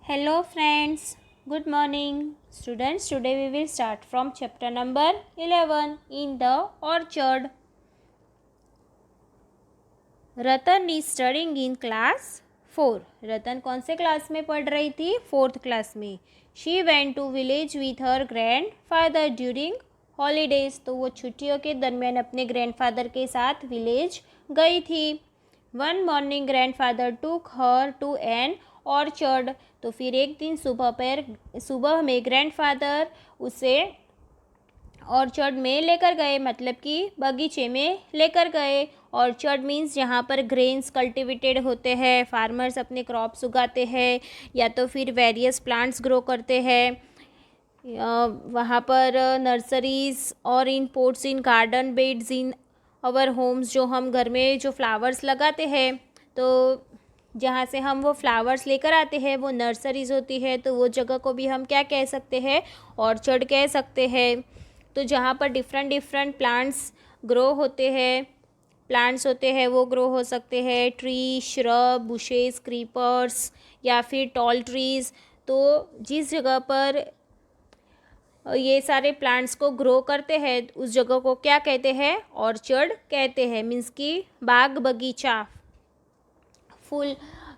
Hello friends, good morning. Students, today we will start from chapter number 11 in the orchard. Ratan is studying in class 4. रतन कौन से class में पढ़ रही थी? 4th class में. She went to village with her grandfather during holidays. तो वो छुट्टियों के दरमियान अपने ग्रैंडफादर के साथ विलेज गई थी. One morning grandfather took her to an orchard. तो फिर एक दिन सुबह में ग्रैंडफादर उसे ऑर्चर्ड में लेकर गए, मतलब कि बगीचे में लेकर गए. ऑर्चर्ड मीन्स जहाँ पर ग्रेन्स कल्टिवेटेड होते हैं, फार्मर्स अपने क्रॉप्स उगाते हैं या तो फिर वेरियस प्लांट्स ग्रो करते हैं. वहाँ पर नर्सरीज़ और in pots in garden beds in our homes, जो हम घर में जो फ्लावर्स लगाते हैं, तो जहाँ से हम वो फ्लावर्स लेकर आते हैं वो नर्सरीज़ होती है. तो वो जगह को भी हम क्या कह सकते हैं? ऑर्चर्ड कह सकते हैं. तो जहाँ पर डिफरेंट प्लांट्स ग्रो होते हैं, प्लांट्स होते हैं वो ग्रो हो सकते हैं, ट्री, श्रब, बुशेस, क्रीपर्स या फिर टॉल ट्रीज़. तो जिस जगह पर ये सारे प्लांट्स को ग्रो करते हैं उस जगह को क्या कहते हैं? ऑर्चर्ड कहते हैं. मीन्स कि बाग बगीचा. फूल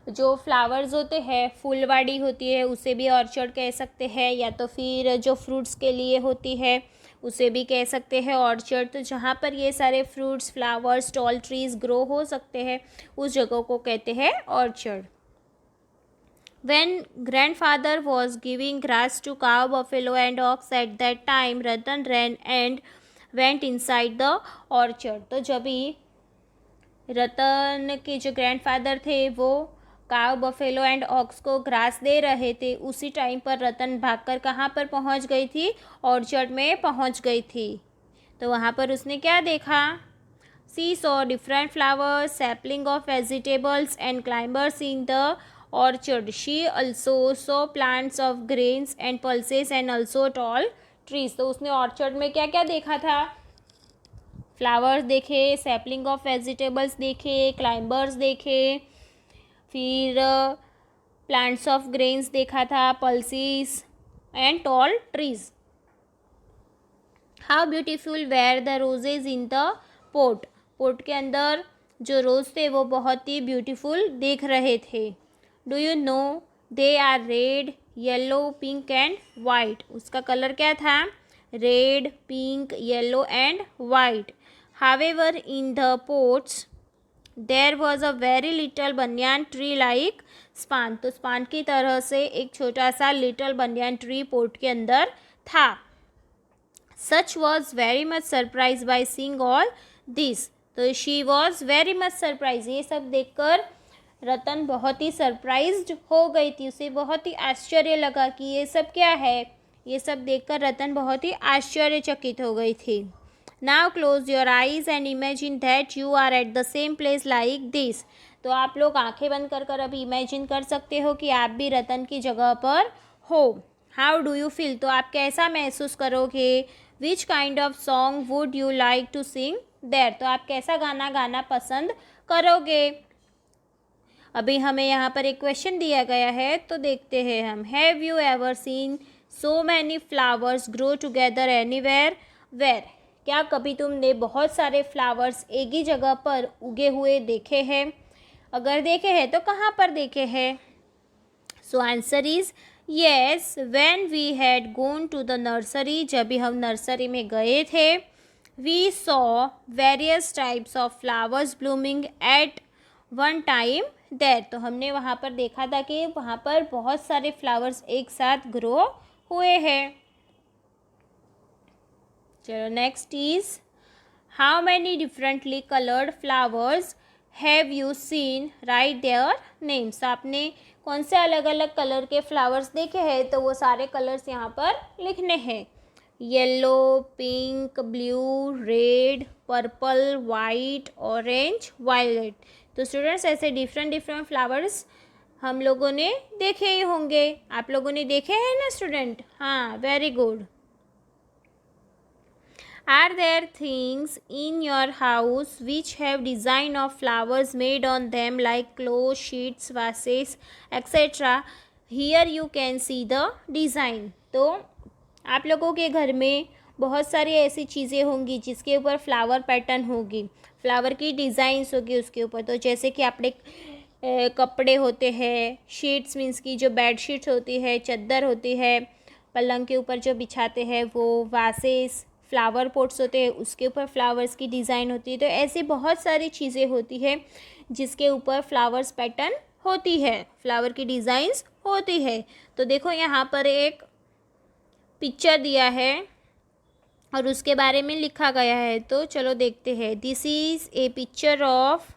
जो फ्लावर्स होते हैं, फूलवाड़ी होती है, उसे भी ऑर्चर्ड कह सकते हैं. या तो फिर जो फ्रूट्स के लिए होती है उसे भी कह सकते हैं ऑर्चर्ड. तो जहाँ पर ये सारे fruits, flowers, tall trees grow हो सकते हैं उस जगह को कहते हैं orchard. When grandfather was giving grass to cow, buffalo and ox at that time, Ratan ran and went inside the orchard. तो जब भी रतन के जो ग्रैंडफादर थे वो काव, बफेलो एंड ऑक्स को ग्रास दे रहे थे, उसी टाइम पर रतन भागकर कहाँ पर पहुँच गई थी? ऑर्चर्ड में पहुँच गई थी. तो वहाँ पर उसने क्या देखा? She saw different flowers, sapling of vegetables and climbers in the orchard. She also saw plants of grains and pulses and also tall trees. तो उसने ऑर्चर्ड में क्या क्या देखा था? फ्लावर्स देखे, सैपलिंग ऑफ वेजिटेबल्स देखे, क्लाइंबर्स देखे, फिर प्लांट्स ऑफ ग्रेन्स देखा था, pulses and tall trees. How beautiful were the roses in the pot. Pot के अंदर जो रोज़ थे वो बहुत ही ब्यूटीफुल दिख रहे थे. Do you know they are red, yellow, pink and white. उसका कलर क्या था? Red, pink, yellow and white. However, in the pots there was a very little banyan tree like span. तो स्पान की तरह से एक छोटा सा लिटल बनियान ट्री पोट के अंदर था. Such was very much surprised by seeing all this. तो she was very much surprised. ये सब देखकर रतन बहुत ही सरप्राइज्ड हो गई थी. उसे बहुत ही आश्चर्य लगा कि ये सब क्या है. ये सब देखकर रतन बहुत ही आश्चर्यचकित हो गई थी. Now close your eyes and imagine that you are at the same place like this. तो आप लोग आंखें बंद कर कर अभी इमेजिन कर सकते हो कि आप भी रतन की जगह पर हो. How do you feel? तो आप कैसा महसूस करोगे? Which kind of song would you like to sing there? तो आप कैसा गाना गाना पसंद करोगे? अभी हमें यहाँ पर एक क्वेश्चन दिया गया है तो देखते हैं हम. Have you ever seen so many flowers grow together anywhere? Where? क्या कभी तुमने बहुत सारे फ्लावर्स एक ही जगह पर उगे हुए देखे हैं? अगर देखे हैं तो कहाँ पर देखे हैं? So answer is yes. When we had gone to the nursery. जब भी हम नर्सरी में गए थे. We saw various types of flowers blooming at one time there. तो हमने वहाँ पर देखा था कि वहाँ पर बहुत सारे फ्लावर्स एक साथ ग्रो हुए हैं. चलो next is how many differently coloured flowers have you seen? Right their names. आपने कौन से अलग अलग कलर के फ्लावर्स देखे हैं? तो वो सारे कलर्स यहाँ पर लिखने हैं. Yellow, pink, blue, red, purple, white, orange, violet. तो स्टूडेंट्स ऐसे डिफरेंट फ्लावर्स हम लोगों ने देखे ही होंगे. आप लोगों ने देखे हैं ना स्टूडेंट? हाँ, very good. Are there things in your house which have design of flowers made on them like clothes, sheets, vases, etc.? Here you can see the design. तो आप लोगों के घर में बहुत सारी ऐसी चीज़ें होंगी जिसके ऊपर फ्लावर पैटर्न होगी, फ्लावर की डिज़ाइंस होगी उसके ऊपर। तो जैसे कि आपने कपड़े होते हैं, शीट्स मीन्स की जो बेड शीट्स होती है, चादर होती है, पलंग के ऊपर जो बिछाते हैं वो, वासेस, फ्लावर पॉट्स होते हैं उसके ऊपर फ्लावर्स की डिज़ाइन होती है। तो ऐसी बहुत सारी चीज़ें होती है जिसके ऊपर फ्लावर्स पैटर्न होती है, फ्लावर की डिज़ाइंस होती है। तो देखो यहाँ पर एक पिक्चर दिया है और उसके बारे में लिखा गया है, तो चलो देखते हैं। This is a picture of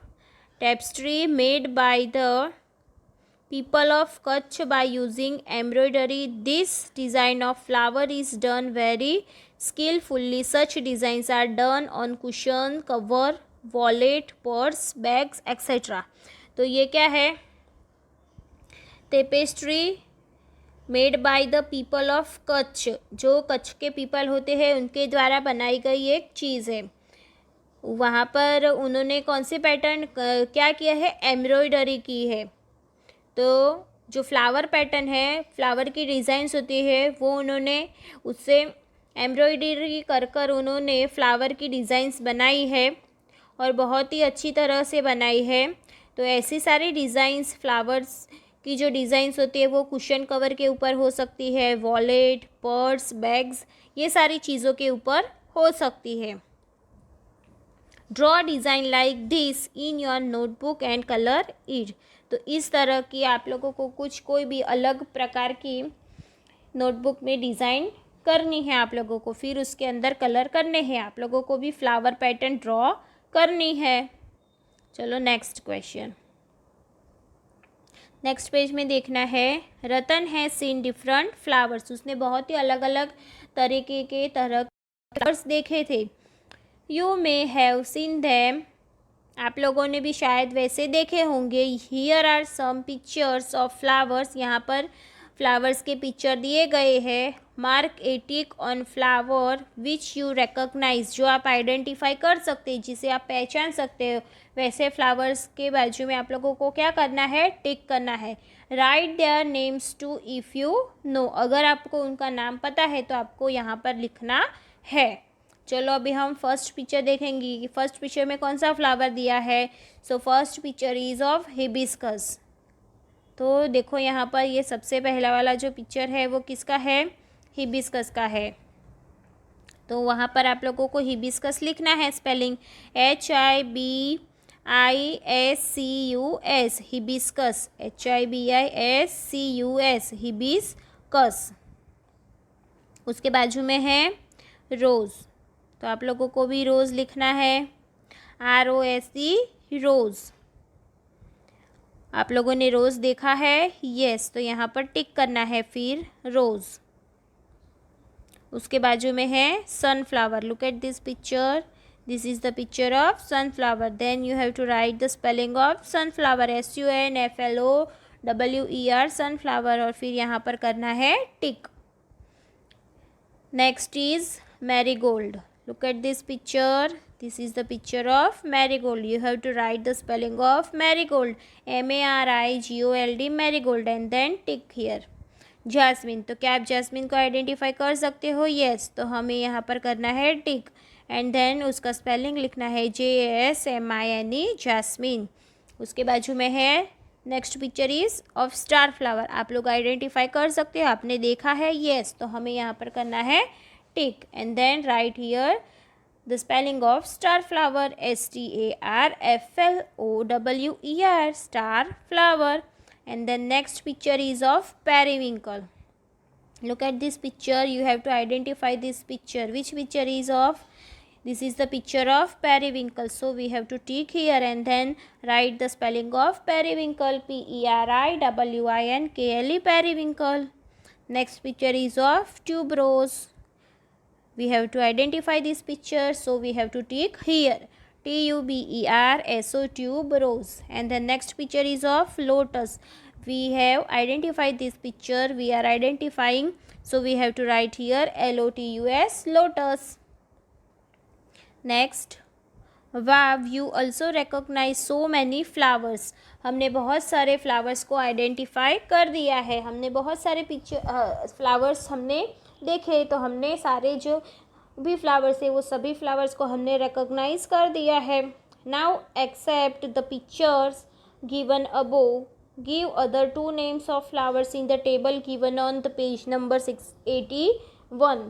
tapestry made by the people of Kutch by using embroidery. This design of flower is done very skillfully. Such designs are done on cushion, cover, wallet, purse, bags, etc. तो ये क्या है? Tapestry made by the people of Kutch, जो कच्छ के people होते हैं उनके द्वारा बनाई गई एक चीज़ है। वहाँ पर उन्होंने कौन से पैटर्न क्या किया है? एम्ब्रॉयडरी की है। तो जो फ्लावर पैटर्न है, फ्लावर की डिज़ाइंस होती है, वो उन्होंने उससे एम्ब्रॉयडरी कर कर उन्होंने फ्लावर की डिज़ाइंस बनाई है और बहुत ही अच्छी तरह से बनाई है। तो ऐसी सारी डिज़ाइंस, फ्लावर्स की जो डिज़ाइंस होती है वो कुशन कवर के ऊपर हो सकती है, वॉलेट, पर्स, बैग्स, ये सारी चीज़ों के ऊपर हो सकती है। Draw design like this in your notebook and colour it. तो इस तरह की आप लोगों को कोई भी अलग प्रकार की नोटबुक में डिज़ाइन करनी है आप लोगों को, फिर उसके अंदर कलर करने हैं, आप लोगों को भी फ्लावर पैटर्न ड्रॉ करनी है। चलो नेक्स्ट क्वेश्चन। नेक्स्ट पेज में देखना है, रतन है सीन डिफरेंट फ्लावर्स। उसने बहुत ही अलग अलग तरीके के फ्लावर्स देखे थे। You may have seen them, आप लोगों ने भी शायद वैसे देखे होंगे। Here are some pictures of flowers, यहाँ पर फ्लावर्स के पिक्चर दिए गए हैं। Mark a tick on flower which you recognise, जो आप आइडेंटिफाई कर सकते हैं, जिसे आप पहचान सकते हो, वैसे फ्लावर्स के बाजू में आप लोगों को क्या करना है? टिक करना है। Write their names too if you know, अगर आपको उनका नाम पता है तो आपको यहाँ पर लिखना है। चलो अभी हम फर्स्ट पिक्चर देखेंगे कि फर्स्ट पिक्चर में कौन सा फ्लावर दिया है। So first picture is of hibiscus. तो देखो यहाँ पर ये सबसे पहला वाला जो पिक्चर है वो किसका है? हिबिस्कस का है। तो वहाँ पर आप लोगों को हिबिस्कस लिखना है, spelling HIBISCUS, hibiscus, HIBISCUS, hibiscus. उसके बाजू में है रोज़, तो आप लोगों को भी रोज़ लिखना है, ROSE, रोज़। आप लोगों ने रोज़ देखा है? यस, तो यहाँ पर टिक करना है फिर रोज़। उसके बाजू में है sunflower. Look at this picture, this is the picture of sunflower. Then you have to write the spelling of sunflower, SUNFLOWER, sunflower, और फिर यहाँ पर करना है tick. Next is marigold. Look at this picture. This is the picture of marigold. You have to write the spelling of marigold, MARIGOLD, marigold, and then tick here. Jasmine, तो क्या आप jasmine को आइडेंटिफाई कर सकते हो? Yes, तो हमें यहाँ पर करना है टिक एंड देन उसका स्पेलिंग लिखना है JASMINE, जैस्मिन। उसके बाजू में है next picture is of star flower. आप लोग आइडेंटिफाई कर सकते हो, आपने देखा है? यस, तो हमें यहाँ पर करना है tick and then write here the spelling of star flower, STARFLOWER, star flower. And then next picture is of periwinkle. Look at this picture, you have to identify this picture. Which picture is of? This is the picture of periwinkle, so we have to tick here and then write the spelling of periwinkle, PERIWINKLE, periwinkle. Next picture is of tuberose. We have to identify this picture, so we have to tick here, TUBERSO, tuberose. And the next picture is of lotus. We have identified this picture, we are identifying, so we have to write here LOTUS, lotus. Next wow, you also recognise so many flowers. हमने बहुत सारे flowers को identify कर दिया है। हमने बहुत सारे फ्लावर्स हमने देखे, तो हमने सारे जो भी फ्लावर्स है वो सभी फ्लावर्स को हमने रिकॉग्नाइज कर दिया है। Now except the pictures given above, give other 2 names of flowers in the table given on the page number 681।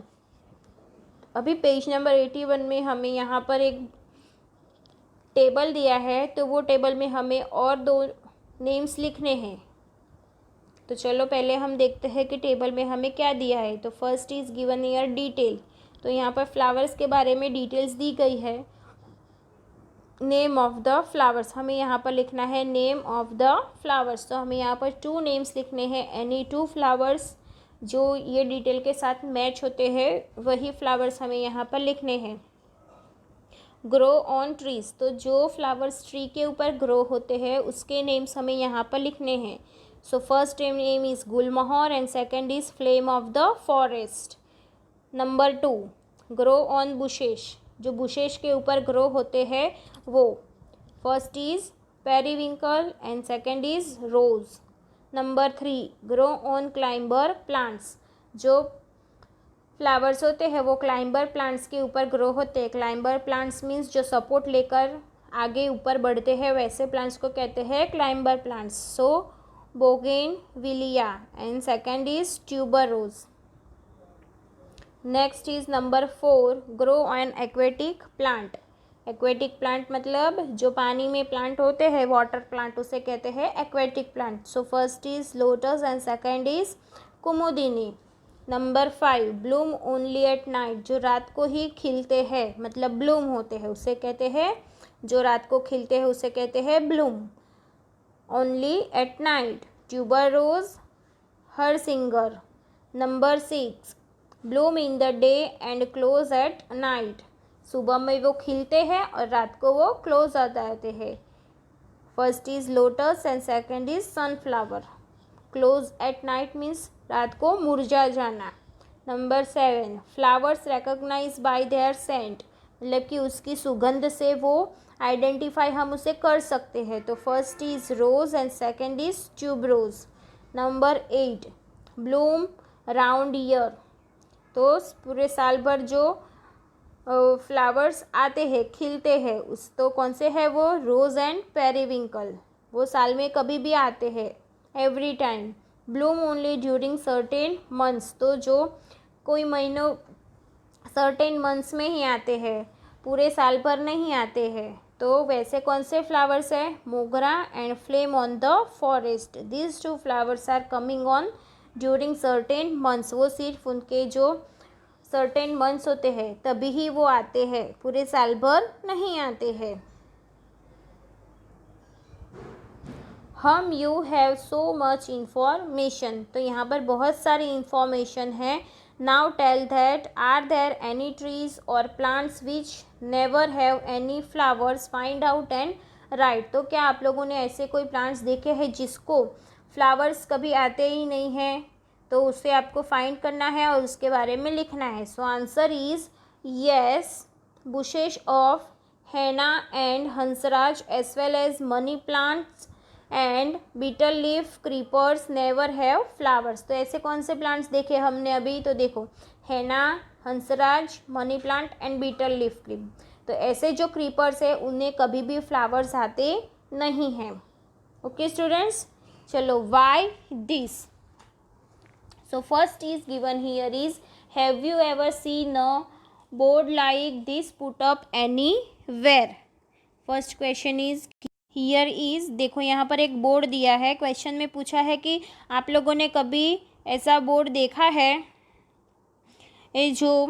अभी पेज नंबर 81 में हमें यहाँ पर एक टेबल दिया है, तो वो टेबल में हमें और 2 नेम्स लिखने हैं। तो चलो पहले हम देखते हैं कि टेबल में हमें क्या दिया है। तो first is given year detail, तो यहाँ पर फ्लावर्स के बारे में डिटेल्स दी गई है। नेम ऑफ द फ्लावर्स, हमें यहाँ पर लिखना है नेम ऑफ द फ्लावर्स। तो हमें यहाँ पर 2 नेम्स लिखने हैं, एनी 2 फ्लावर्स जो ये डिटेल के साथ मैच होते हैं वही फ्लावर्स हमें यहाँ पर लिखने हैं। ग्रो ऑन ट्रीज, तो जो फ्लावर्स ट्री के ऊपर ग्रो होते हैं उसके नेम्स हमें यहाँ पर लिखने हैं। So first name is gulmohar and second is flame of the forest. Number 2, grow on bushes, जो बुशेस के ऊपर ग्रो होते हैं वो। First is periwinkle and second is rose. Number 3, grow on climber plants, जो फ्लावर्स होते हैं वो क्लाइंबर प्लांट्स के ऊपर ग्रो होते हैं। क्लाइंबर प्लांट्स मीन्स जो सपोर्ट लेकर आगे ऊपर बढ़ते हैं, वैसे प्लांट्स को कहते हैं climber plants. So bougainvillea and second is tuberose. Next is number 4, grow on aquatic plant. Aquatic plant मतलब जो पानी में प्लांट होते हैं, वाटर प्लांट, उसे कहते हैं aquatic plant. So first is lotus and second is Kumudini. Number 5, Bloom only at night, जो रात को ही खिलते हैं मतलब ब्लूम होते हैं उसे कहते हैं, जो रात को खिलते हैं उसे कहते हैं bloom. Only at night, tuberose, Harsingar. Number 6, bloom in the day and close at night, सुबह में वो खिलते हैं और रात को वो क्लोज आ जाते हैं। First is lotus and second is sunflower. Close at night means रात को मुरझा जाना। Number 7, flowers recognise by their scent, मतलब कि उसकी सुगंध से वो आइडेंटिफाई हम उसे कर सकते हैं। तो first is rose and second is tuberose. Number 8, bloom round year, तो पूरे साल भर जो फ्लावर्स आते हैं खिलते हैं उस तो कौन से है वो, रोज़ एंड पेरीविंकल, वो साल में कभी भी आते हैं, every time. Bloom only during certain months, तो जो कोई महीनों सर्टेन मंथ्स में ही आते हैं, पूरे साल भर नहीं आते हैं। तो वैसे कौन से फ्लावर्स है, mogra and flame on the forest, this 2 flowers are coming on during certain months, वो सिर्फ उनके जो सर्टेन मंथ्स होते हैं तभी ही वो आते हैं, पूरे साल भर नहीं आते हैं। हम you have so much information, तो यहाँ पर बहुत सारी इंफॉर्मेशन है। Now tell that are there any trees और plants which never have any flowers, find out and write, तो क्या आप लोगों ने ऐसे कोई प्लांट्स देखे हैं जिसको फ्लावर्स कभी आते ही नहीं हैं, तो उसे आपको फाइंड करना है और उसके बारे में लिखना है। So answer is yes, bushes of henna and hansraj as well as money plants and betel leaf creepers never have flowers, तो ऐसे कौन से प्लांट्स देखे हमने अभी, तो देखो henna, Hansraj, money plant and betel leaf creep, तो ऐसे जो क्रीपर्स है उन्हें कभी भी फ्लावर्स आते नहीं हैं। ओके स्टूडेंट्स, चलो why this. So first is given here is, have you ever seen a board like this put up anywhere? First question is here is, देखो यहाँ पर एक बोर्ड दिया है, क्वेश्चन में पूछा है कि आप लोगों ने कभी ऐसा बोर्ड देखा है, ये जो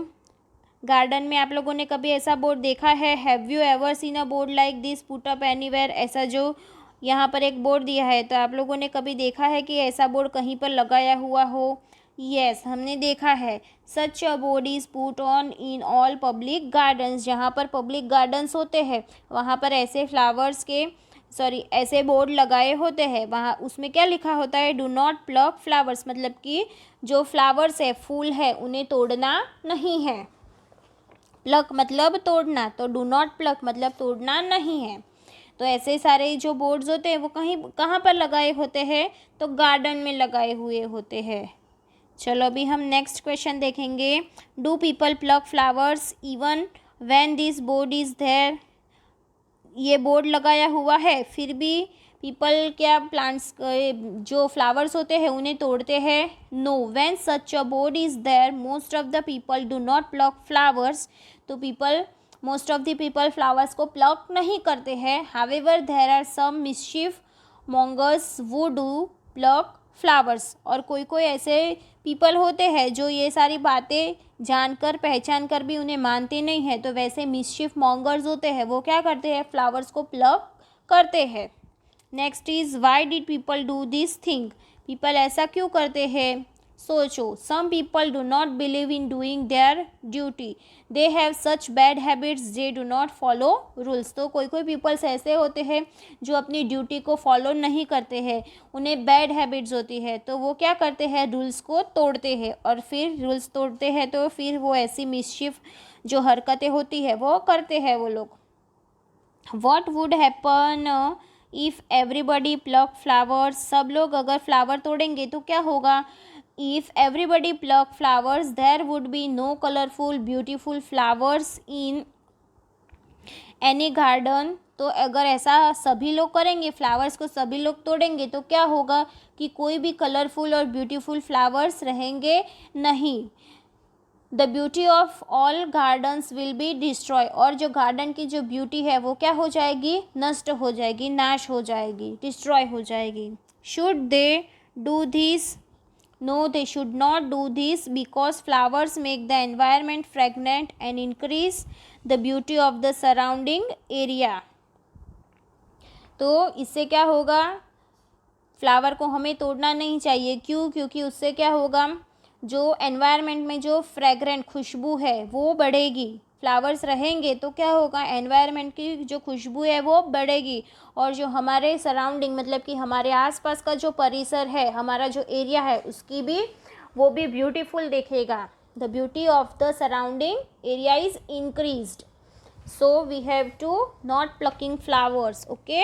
गार्डन में आप लोगों ने कभी ऐसा बोर्ड देखा है, have you ever seen a board like this put up anywhere, ऐसा जो यहाँ पर एक बोर्ड दिया है, तो आप लोगों ने कभी देखा है कि ऐसा बोर्ड कहीं पर लगाया हुआ हो। यस, हमने देखा है। Such a board is put on in all public gardens, जहाँ पर पब्लिक गार्डन्स होते हैं वहाँ पर ऐसे फ्लावर्स के ऐसे बोर्ड लगाए होते हैं। वहाँ उसमें क्या लिखा होता है, डू नॉट प्लक फ्लावर्स, मतलब कि जो फ्लावर्स है, फूल है, उन्हें तोड़ना नहीं है। प्लक मतलब तोड़ना, तो डू नॉट प्लक मतलब तोड़ना नहीं है। तो ऐसे सारे जो बोर्ड्स होते हैं वो कहाँ पर लगाए होते हैं, तो गार्डन में लगाए हुए होते हैं। चलो अभी हम नेक्स्ट क्वेश्चन देखेंगे। Do people pluck flowers even when this board is there. ये बोर्ड लगाया हुआ है फिर भी पीपल क्या प्लांट्स जो फ्लावर्स होते हैं उन्हें तोड़ते हैं। No, when such a board is there most of the people do not pluck flowers. तो most of the people flowers को प्लक नहीं करते हैं। However there are some mischief mongers वो डू प्लक फ्लावर्स। और कोई कोई ऐसे पीपल होते हैं जो ये सारी बातें जानकर पहचान कर भी उन्हें मानते नहीं हैं। तो वैसे मिस्chief मॉन्गर्स होते हैं वो क्या करते हैं, फ्लावर्स को प्लक करते हैं। Next is why did people do this thing. People ऐसा क्यों करते हैं, सोचो। Some people do not believe in doing their duty, they have such bad habits, they do not follow rules. तो कोई कोई पीपल्स ऐसे होते हैं जो अपनी ड्यूटी को फॉलो नहीं करते हैं, उन्हें बैड हैबिट्स होती है, तो वो क्या करते हैं, रूल्स को तोड़ते हैं। और फिर रूल्स तोड़ते हैं तो फिर वो ऐसी मिस्chief जो हरकतें होती है वो करते हैं वो लोग। What would happen if everybody pluck flowers. सब लोग अगर फ्लावर तोड़ेंगे तो क्या होगा। If everybody pluck flowers there would be no colourful beautiful flowers in any garden. तो अगर ऐसा सभी लोग करेंगे, फ्लावर्स को सभी लोग तोड़ेंगे तो क्या होगा कि कोई भी कलरफुल और ब्यूटीफुल फ्लावर्स रहेंगे नहीं। The beauty of all gardens will be destroy. और जो गार्डन की जो ब्यूटी है वो क्या हो जाएगी, नष्ट हो जाएगी, नाश हो जाएगी, डिस्ट्रॉय हो जाएगी। Should they do this, no they should not do this because flowers make the environment fragrant and increase the beauty of the surrounding area. तो इससे क्या होगा, फ्लावर को हमें तोड़ना नहीं चाहिए। क्यों, क्योंकि उससे क्या होगा, जो एनवायरनमेंट में जो फ्रेगरेंट खुशबू है वो बढ़ेगी। फ्लावर्स रहेंगे तो क्या होगा, एनवायरनमेंट की जो खुशबू है वो बढ़ेगी। और जो हमारे सराउंडिंग मतलब कि हमारे आसपास का जो परिसर है, हमारा जो एरिया है उसकी भी वो भी ब्यूटीफुल दिखेगा। The beauty of the surrounding area is increased. So we have to not plucking flowers. Okay.